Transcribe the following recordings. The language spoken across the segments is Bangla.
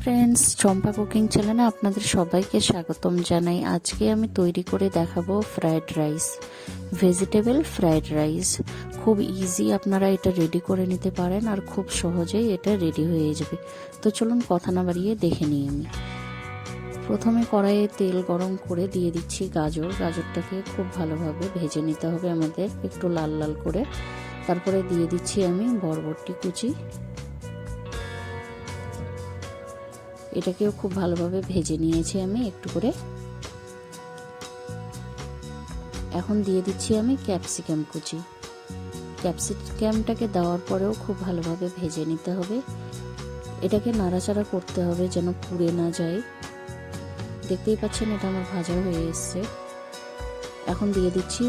ফ্রেন্ডস, চম্পা কুকিং চ্যানেলে আপনাদের সবাইকে স্বাগতম জানাই। আজকে আমি তৈরি করে দেখাবো fried rice, vegetable fried rice. খুব ইজি, আপনারা এটা রেডি করে নিতে পারেন আর খুব সহজেই এটা রেডি হয়ে যাবে। তো চলুন কথা না বাড়িয়ে দেখে নিই। আমি প্রথমে কড়াইয়ে তেল গরম করে দিয়ে দিচ্ছি গাজরটাকে খুব ভালোভাবে ভেজে নিতে হবে আমাদের, একটু লাল লাল করে। তারপরে দিয়ে দিচ্ছি আমি বরবটি কুচি, এটাকেও খুব ভালোভাবে ভেজে নিয়েছি আমি একটু করে। এখন দিয়ে দিচ্ছি আমি ক্যাপসিকাম কুচি। ক্যাপসিকামটাকে দেওয়ার পরেও খুব ভালোভাবে ভেজে নিতে হবে। এটাকে নাড়াচাড়া করতে হবে যেন পুড়ে না যায়। দেখতেই পাচ্ছেন এটা আমার ভাজা হয়ে এসছে। এখন দিয়ে দিচ্ছি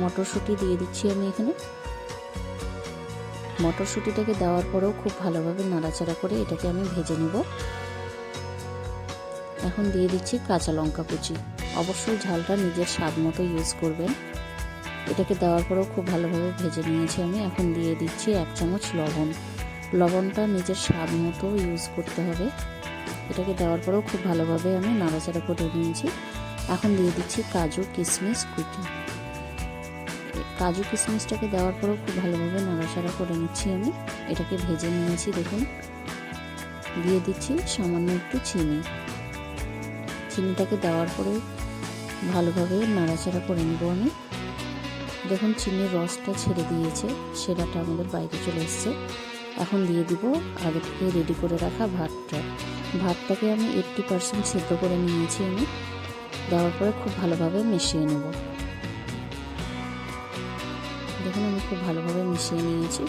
মটরশুঁটি দিয়ে দিচ্ছি আমি এখানে। মটরশুঁটিটাকে দেওয়ার পরেও খুব ভালোভাবে নাড়াচাড়া করে এটাকে আমি ভেজে নিব। এখন দিয়ে দিচ্ছি কাঁচা লঙ্কা কুচি। অবশ্যই ঝালটা নিজের স্বাদ মতো ইউজ করবেন। এটাকে দেওয়ার পরেও খুব ভালোভাবে ভেজে নিয়েছি আমি। এখন দিয়ে দিচ্ছি 1 চামচ লবণটা নিজের স্বাদ মতো ইউজ করতে হবে। এটাকে দেওয়ার পরেও খুব ভালোভাবে আমি নাড়াচাড়া করে নিয়েছি। এখন দিয়ে দিচ্ছি কাজু কিশমিশ কুচি। কাজু কিশমিশটাকে দেওয়ার পরেও খুব ভালোভাবে নাড়াচাড়া করে নিচ্ছি আমি। এটাকে ভেজে নিয়েছি দেখুন। দিয়ে দিচ্ছি সামান্য একটু চিনিটাকে দেওয়ার পরে ভালোভাবে নাড়াচাড়া করে নিব আমি। দেখুন চিনির রসটা ছেড়ে দিয়েছে, সেরাটা আমাদের বাইরে চলে এসছে। এখন দিয়ে দিব আগে থেকে রেডি করে রাখা ভাতটাকে আমি 80% সিদ্ধ করে নিয়েছি আমি। দেওয়ার পরে খুব ভালোভাবে মিশিয়ে নেব। দেখুন আমি খুব ভালোভাবে মিশিয়ে নিয়েছি।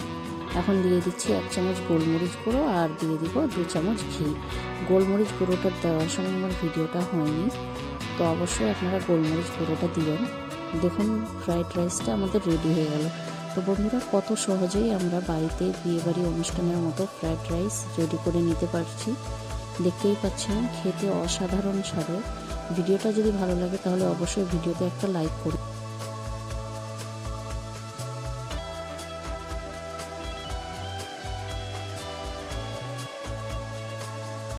এখন দিয়ে দিচ্ছি 1 চামচ গোলমরিচ গুঁড়ো আর দিয়ে দিব 2 চামচ ঘি। গোলমরিচ গুঁড়োটা দেওয়ার সময় আমার ভিডিওটা হয়নি, তো অবশ্যই আপনারা গোলমরিচ গুঁড়োটা দিবেন। দেখুন ফ্রাইড রাইসটা আমাদের রেডি হয়ে গেল। তো বন্ধুরা, কত সহজেই আমরা বাড়িতে বিয়েবাড়ি অনুষ্ঠানের মতো ফ্রাইড রাইস রেডি করে নিতে পারছি। দেখতেই পাচ্ছেন খেতে অসাধারণ স্বাদের। ভিডিওটা যদি ভালো লাগে তাহলে অবশ্যই ভিডিওতে একটা লাইক করুন।